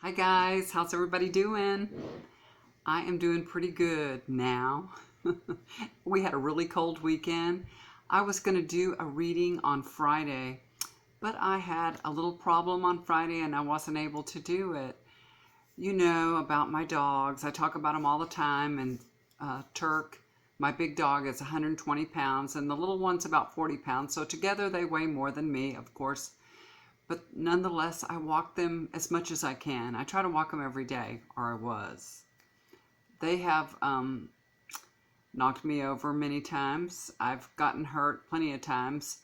Hi guys, how's everybody doing? I am doing pretty good now. We had a really cold weekend. I was going to do a reading on Friday, but I had a little problem on Friday and I wasn't able to do it. You know about my dogs. I talk about them all the time, and Turk, my big dog, is 120 pounds and the little one's about 40 pounds. So together they weigh more than me, of course. But nonetheless, I walk them as much as I can. I try to walk them every day, or I was. They have knocked me over many times. I've gotten hurt plenty of times.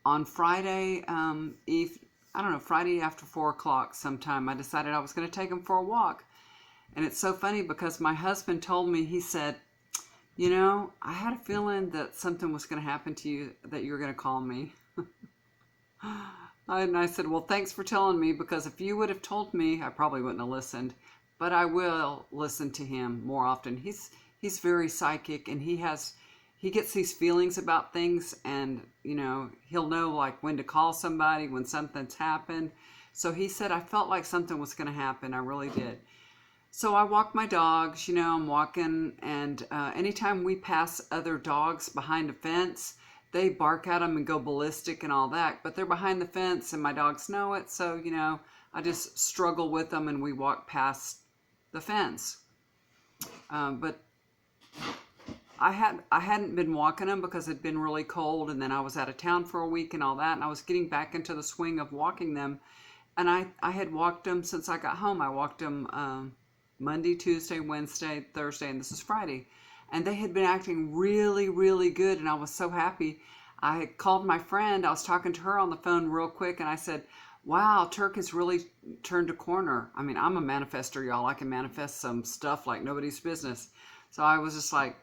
On Friday I don't know, Friday after 4 o'clock sometime, I decided I was going to take them for a walk. And it's so funny because my husband told me, he said, you know, I had a feeling that something was going to happen to you, that you were going to call me. And I said, well, thanks for telling me, because if you would have told me, I probably wouldn't have listened. But I will listen to him more often. He's very psychic, and he gets these feelings about things, and you know, he'll know like when to call somebody when something's happened. So he said, I felt like something was going to happen. I really did. So I walk my dogs, you know, I'm walking, and anytime we pass other dogs behind a fence, they bark at them and go ballistic and all that, but they're behind the fence and my dogs know it. So, you know, I just struggle with them and we walk past the fence. But I hadn't been walking them because it'd been really cold, and then I was out of town for a week and all that, and I was getting back into the swing of walking them. And I had walked them since I got home. I walked them Monday, Tuesday, Wednesday, Thursday, and this is Friday. And they had been acting really, really good, and I was so happy. I had called my friend. I was talking to her on the phone real quick, and I said, wow, Turk has really turned a corner. I mean, I'm a manifester, y'all. I can manifest some stuff like nobody's business. So I was just like,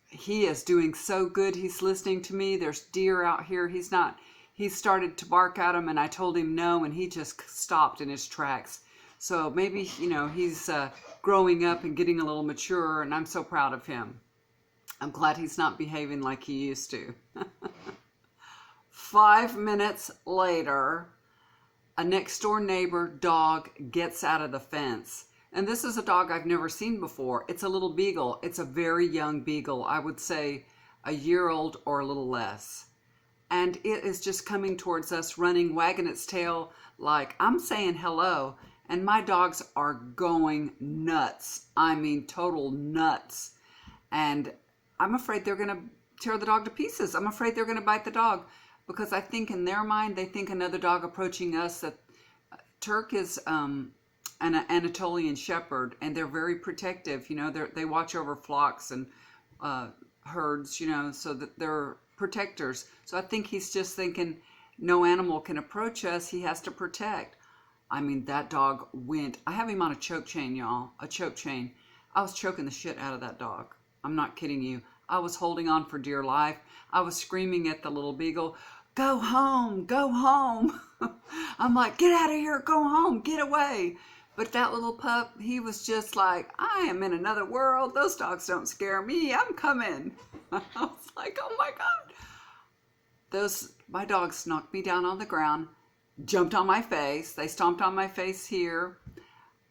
he is doing so good. He's listening to me. There's deer out here. He started to bark at him, and I told him no, and he just stopped in his tracks. So maybe, you know, he's growing up and getting a little mature, and I'm so proud of him. I'm glad he's not behaving like he used to. 5 minutes later, a next door neighbor dog gets out of the fence. And this is a dog I've never seen before. It's a little beagle. It's a very young beagle. I would say a year old or a little less. And it is just coming towards us, running, wagging its tail like I'm saying hello. And my dogs are going nuts. I mean, total nuts. And I'm afraid they're going to tear the dog to pieces. I'm afraid they're going to bite the dog, because I think in their mind, they think another dog approaching us. That Turk is an Anatolian shepherd, and they're very protective. You know, they watch over flocks and herds, you know, so that they're protectors. So I think he's just thinking no animal can approach us. He has to protect. I mean, that dog went. I have him on a choke chain, y'all. A choke chain. I was choking the shit out of that dog. I'm not kidding you. I was holding on for dear life. I was screaming at the little beagle, go home, go home. I'm like, get out of here, go home, get away. But that little pup, he was just like, I am in another world. Those dogs don't scare me. I'm coming. I was like, oh my God. My dogs knocked me down on the ground, jumped on my face. They stomped on my face here.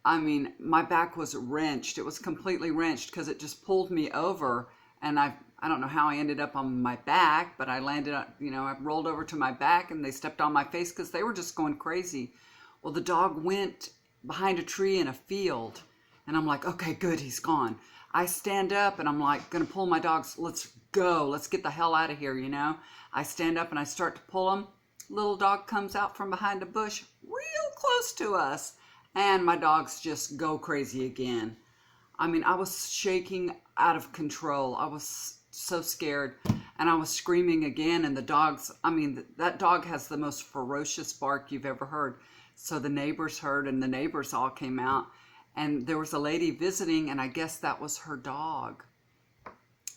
I mean, my back was wrenched. It was completely wrenched because it just pulled me over. And I don't know how I ended up on my back, but I landed on, you know, I rolled over to my back and they stepped on my face because they were just going crazy. Well, the dog went behind a tree in a field, and I'm like, okay, good, he's gone. I stand up and I'm like, gonna pull my dogs. Let's go. Let's get the hell out of here, you know. I stand up and I start to pull them. Little dog comes out from behind a bush real close to us, and my dogs just go crazy again. I mean, I was shaking out of control. I was so scared, and I was screaming again, and the dogs, I mean, that dog has the most ferocious bark you've ever heard. So the neighbors heard, and the neighbors all came out, and there was a lady visiting, and I guess that was her dog.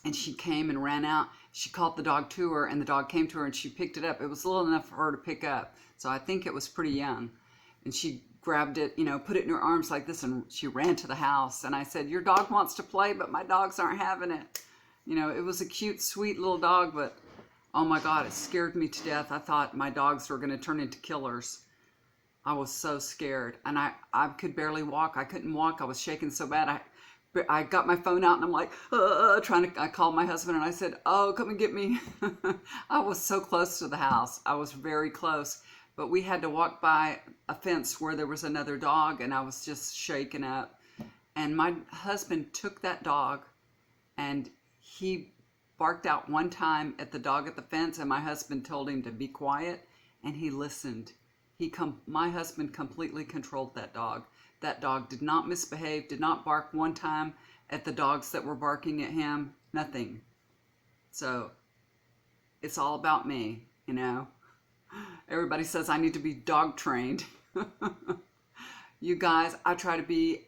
And she came and ran out. She called the dog to her, and the dog came to her, and she picked it up. It was little enough for her to pick up, so I think it was pretty young. And she grabbed it, you know, put it in her arms like this, and she ran to the house. And I said, your dog wants to play, but my dogs aren't having it. You know, it was a cute, sweet little dog, but oh my God, it scared me to death. I thought my dogs were going to turn into killers. I was so scared, and I could barely walk. I couldn't walk. I was shaking so bad. I got my phone out and I'm like, trying to, I called my husband and I said, oh, come and get me. I was so close to the house. I was very close, but we had to walk by a fence where there was another dog and I was just shaken up. And my husband took that dog and he barked out one time at the dog at the fence, and my husband told him to be quiet, and he listened. My husband completely controlled that dog. That dog did not misbehave, did not bark one time at the dogs that were barking at him, nothing. So it's all about me, you know. Everybody says I need to be dog trained. You guys, I try to be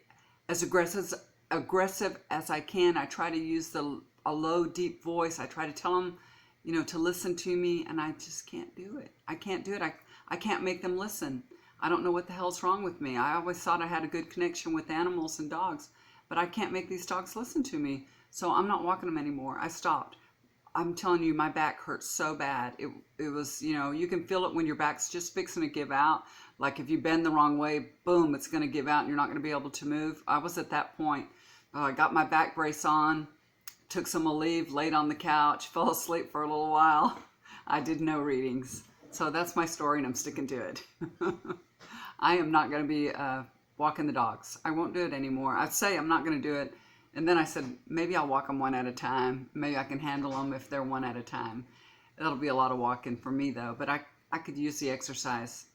as aggressive as I can. I try to use a low, deep voice. I try to tell them, you know, to listen to me, and I just can't do it. I can't do it. I can't make them listen. I don't know what the hell's wrong with me. I always thought I had a good connection with animals and dogs, but I can't make these dogs listen to me. So I'm not walking them anymore. I stopped. I'm telling you, my back hurts so bad. It was, you know, you can feel it when your back's just fixing to give out. Like if you bend the wrong way, boom, it's going to give out and you're not going to be able to move. I was at that point. I got my back brace on, took some Aleve, laid on the couch, fell asleep for a little while. I did no readings. So that's my story and I'm sticking to it. I am not going to be walking the dogs. I won't do it anymore. I'd say I'm not going to do it. And then I said, maybe I'll walk them one at a time. Maybe I can handle them if they're one at a time. It'll be a lot of walking for me though, but I could use the exercise.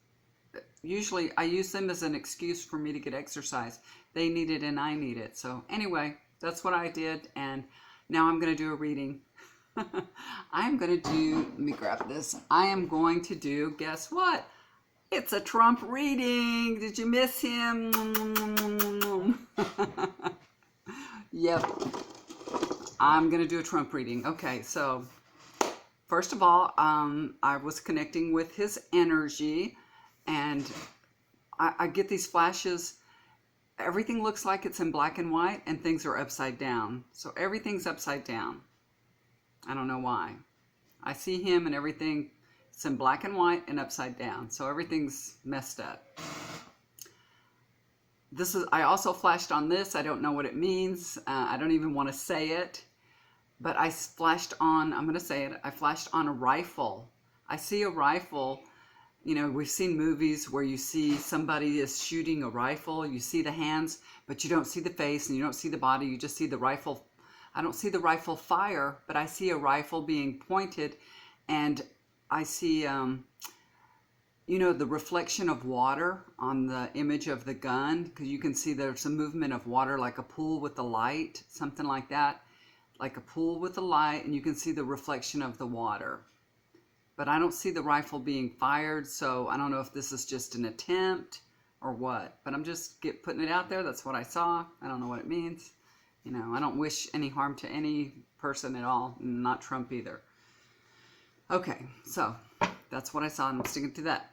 Usually I use them as an excuse for me to get exercise. They need it and I need it. So anyway, that's what I did. And now I'm going to do a reading. I'm going to do, let me grab this. I am going to do, guess what? It's a Trump reading. Did you miss him? Yep. I'm going to do a Trump reading. Okay, so first of all, I was connecting with his energy, and I get these flashes. Everything looks like it's in black and white, and things are upside down. So everything's upside down. I don't know why. I see him and everything, it's in black and white and upside down. So everything's messed up. I also flashed on this. I don't know what it means. I don't even want to say it. But I flashed on, I'm going to say it, I flashed on a rifle. I see a rifle. You know, we've seen movies where you see somebody is shooting a rifle. You see the hands, but you don't see the face and you don't see the body. You just see the rifle. I don't see the rifle fire, but I see a rifle being pointed, and I see, you know, the reflection of water on the image of the gun, because you can see there's a movement of water, like a pool with the light, something like that, like a pool with the light, and you can see the reflection of the water. But I don't see the rifle being fired, so I don't know if this is just an attempt or what. But I'm just putting it out there. That's what I saw. I don't know what it means. You know, I don't wish any harm to any person at all, not Trump either. Okay, so that's what I saw, and I'm sticking to that.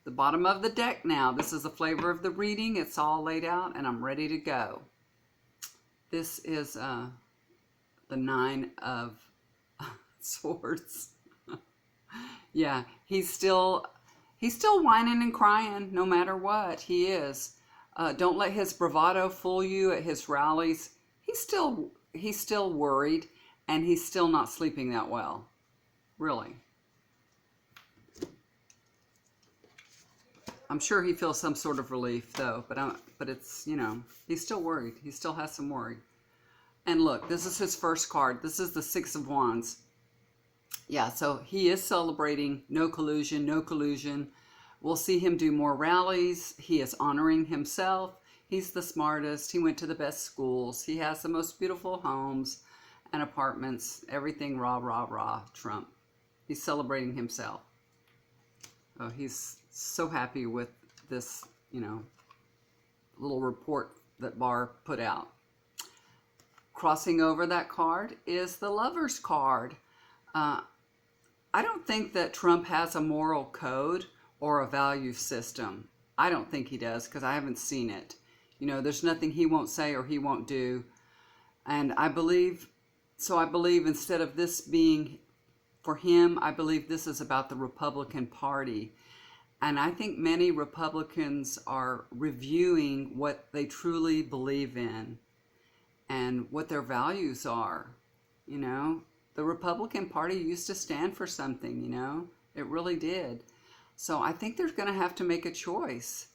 The bottom of the deck now. This is the flavor of the reading. It's all laid out, and I'm ready to go. This is the Nine of Swords. Yeah, he's still whining and crying no matter what. He is. Don't let his bravado fool you at his rallies. He's still worried, and he's still not sleeping that well. Really. I'm sure he feels some sort of relief though, but it's, you know, he's still worried. He still has some worry. And look, this is his first card. This is the Six of Wands. Yeah, so he is celebrating no collusion, no collusion. We'll see him do more rallies. He is honoring himself. He's the smartest. He went to the best schools. He has the most beautiful homes and apartments. Everything rah, rah, rah, Trump. He's celebrating himself. Oh, he's so happy with this, you know, little report that Barr put out. Crossing over that card is the Lover's card. I don't think that Trump has a moral code or a value system. I don't think he does, because I haven't seen it. You know, there's nothing he won't say or he won't do. And I believe instead of this being for him, I believe this is about the Republican Party. And I think many Republicans are reviewing what they truly believe in and what their values are. You know, the Republican Party used to stand for something, you know, it really did. So I think they're going to have to make a choice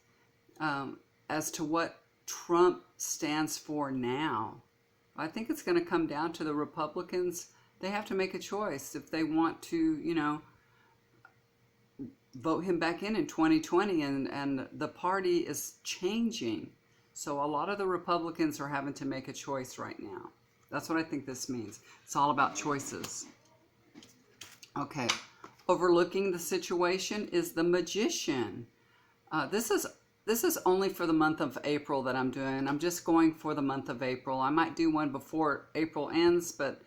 as to what Trump stands for now. I think it's going to come down to the Republicans. They have to make a choice if they want to, you know, vote him back in 2020, and the party is changing. So a lot of the Republicans are having to make a choice right now. That's what I think this means. It's all about choices. Okay. Overlooking the situation is the Magician. This is only for the month of April that I'm doing. I'm just going for the month of April. I might do one before April ends, but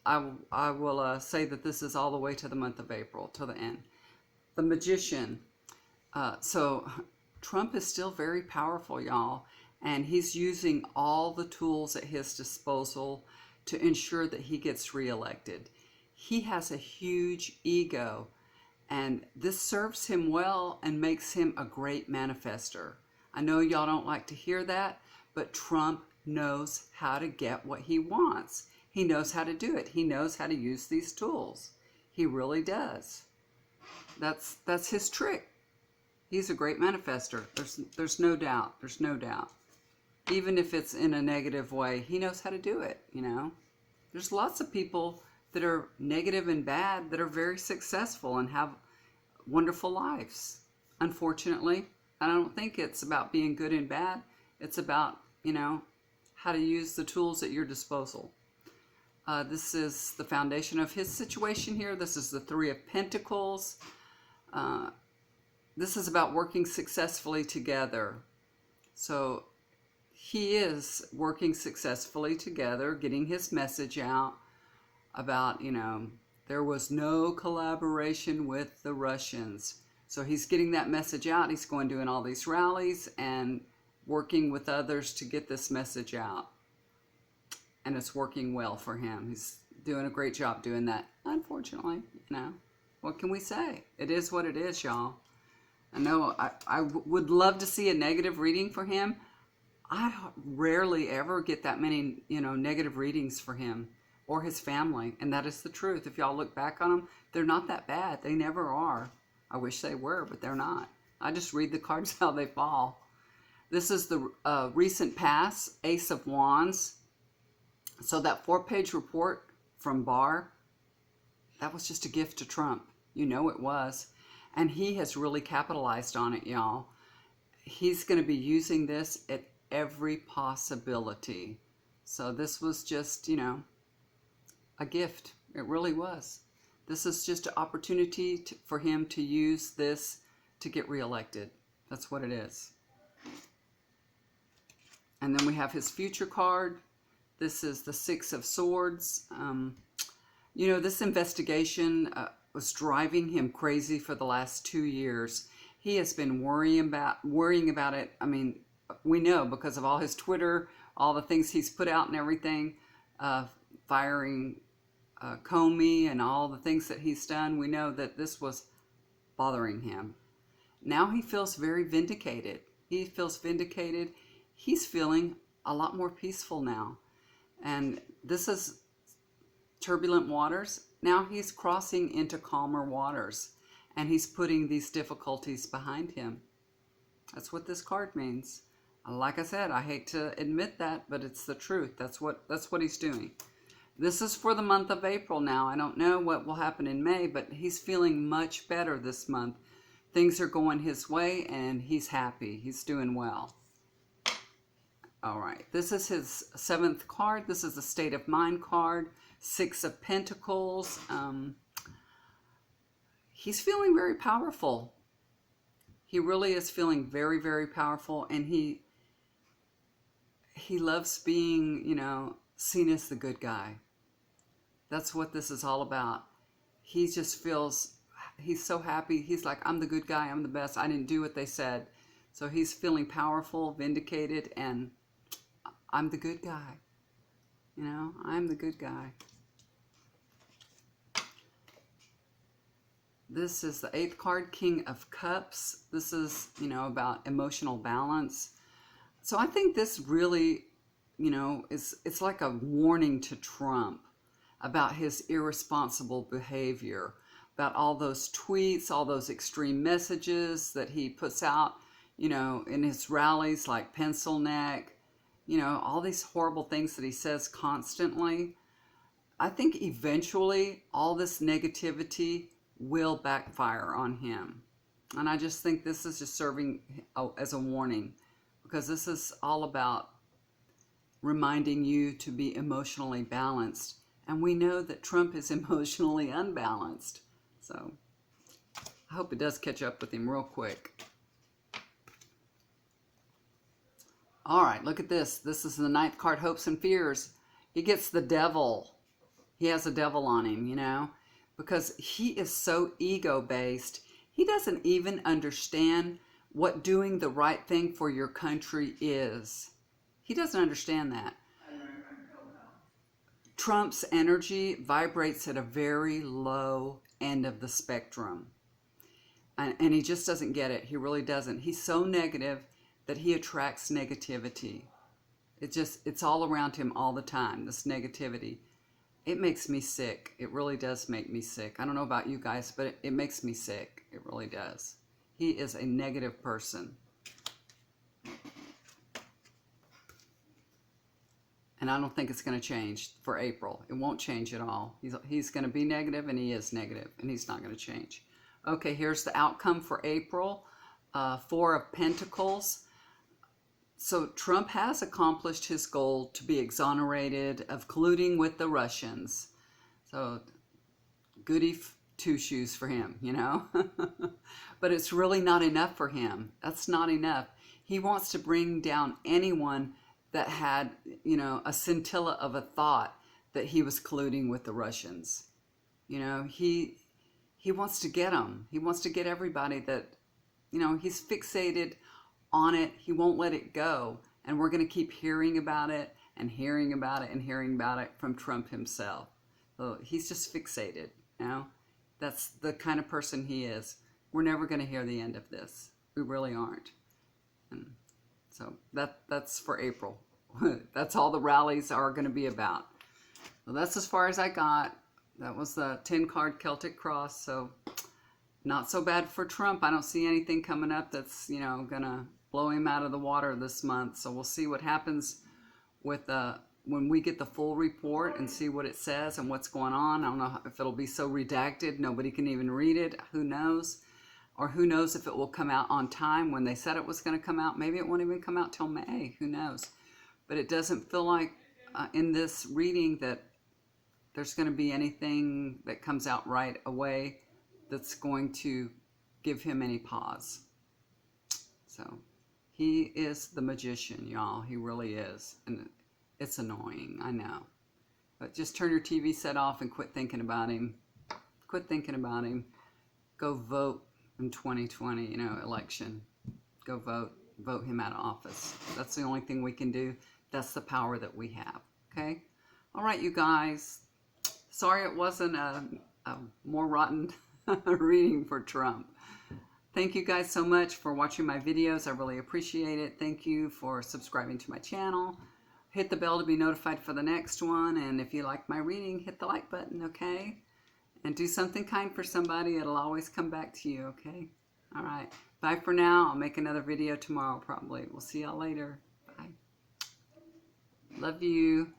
I will say that this is all the way to the month of April, till the end. The Magician. So Trump is still very powerful, y'all, and he's using all the tools at his disposal to ensure that he gets reelected. He has a huge ego, and this serves him well and makes him a great manifester. I know y'all don't like to hear that, but Trump knows how to get what he wants. He knows how to do it. He knows how to use these tools. He really does. That's his trick. He's a great manifester. There's no doubt. There's no doubt. Even if it's in a negative way, he knows how to do it, you know. There's lots of people that are negative and bad that are very successful and have wonderful lives. Unfortunately, I don't think it's about being good and bad. It's about, you know, how to use the tools at your disposal. This is the foundation of his situation here. This is the Three of Pentacles. This is about working successfully together. So he is working successfully together, getting his message out about, you know, there was no collaboration with the Russians. So he's getting that message out. He's going doing all these rallies and working with others to get this message out. And it's working well for him. He's doing a great job doing that. Unfortunately, you know, what can we say? It is what it is, y'all. I know I would love to see a negative reading for him. I rarely ever get that many, you know, negative readings for him or his family. And that is the truth. If y'all look back on them, they're not that bad. They never are. I wish they were, but they're not. I just read the cards how they fall. This is the recent past, Ace of Wands. So that 4-page report from Barr, that was just a gift to Trump. You know it was. And he has really capitalized on it, y'all. He's going to be using this at every possibility. So this was just, you know, a gift. It really was. This is just an opportunity for him to use this to get reelected. That's what it is. And then we have his future card. This is the Six of Swords. You know, this investigation was driving him crazy for the last 2 years. He has been worrying about it. I mean, we know because of all his Twitter, all the things he's put out and everything, firing Comey and all the things that he's done. We know that this was bothering him. Now he feels very vindicated. He feels vindicated. He's feeling a lot more peaceful now. And this is turbulent waters. Now he's crossing into calmer waters, and he's putting these difficulties behind him. That's what this card means. Like I said, I hate to admit that, but it's the truth. That's what he's doing. This is for the month of April now. I don't know what will happen in May, but he's feeling much better this month. Things are going his way, and he's happy. He's doing well. All right, this is his 7th card. This is the State of Mind card, 6 of Pentacles. He's feeling very powerful. He really is feeling very, very powerful, and he loves being, you know, seen as the good guy. That's what this is all about. He just feels, he's so happy. He's like, I'm the good guy. I'm the best. I didn't do what they said. So he's feeling powerful, vindicated, and I'm the good guy. You know, I'm the good guy. This is the 8th card, King of Cups. This is, you know, about emotional balance. So I think this really, you know, it's like a warning to Trump about his irresponsible behavior, about all those tweets, all those extreme messages that he puts out, you know, in his rallies, like pencil neck, you know, all these horrible things that he says constantly. I think eventually all this negativity will backfire on him. And I just think this is just serving as a warning, because this is all about reminding you to be emotionally balanced. And we know that Trump is emotionally unbalanced. So I hope it does catch up with him real quick. All right, look at this. This is the 9th card, Hopes and Fears. He gets the devil. He has a devil on him, you know, because he is so ego-based. He doesn't even understand what doing the right thing for your country is. He doesn't understand that. Trump's energy vibrates at a very low end of the spectrum. And he just doesn't get it. He really doesn't. He's so negative that he attracts negativity. It's all around him all the time, this negativity. It makes me sick. It really does make me sick. I don't know about you guys, but it makes me sick. It really does. He is a negative person. And I don't think it's going to change for April. It won't change at all. He's going to be negative, and he is negative, and he's not going to change. Okay, here's the outcome for April. 4 of Pentacles. So Trump has accomplished his goal to be exonerated of colluding with the Russians. So goody two-shoes for him, you know. But it's really not enough for him. That's not enough. He wants to bring down anyone that had, you know, a scintilla of a thought that he was colluding with the Russians. You know, he wants to get them. He wants to get everybody that, you know, he's fixated on it. He won't let it go. And we're going to keep hearing about it and hearing about it and hearing about it from Trump himself. So he's just fixated, you know. That's the kind of person he is. We're never going to hear the end of this. We really aren't. And so that's for April. That's all the rallies are going to be about. Well, that's as far as I got. That was the 10-card Celtic Cross. So not so bad for Trump. I don't see anything coming up that's, you know, going to blow him out of the water this month. So we'll see what happens with when we get the full report and see what it says and what's going on. I don't know if it'll be so redacted nobody can even read it. Who knows? Or who knows if it will come out on time when they said it was going to come out. Maybe it won't even come out till May. Who knows? But it doesn't feel like in this reading that there's going to be anything that comes out right away that's going to give him any pause. So he is the magician, y'all. He really is. And it's annoying, I know. But just turn your TV set off and quit thinking about him. Quit thinking about him. Go vote in 2020, you know, election. Go vote. Vote him out of office. That's the only thing we can do. That's the power that we have. Okay? All right, you guys. Sorry it wasn't a more rotten reading for Trump. Thank you guys so much for watching my videos. I really appreciate it. Thank you for subscribing to my channel. Hit the bell to be notified for the next one. And if you like my reading, hit the like button, okay? And do something kind for somebody. It'll always come back to you, okay? All right. Bye for now. I'll make another video tomorrow probably. We'll see y'all later. Bye. Love you.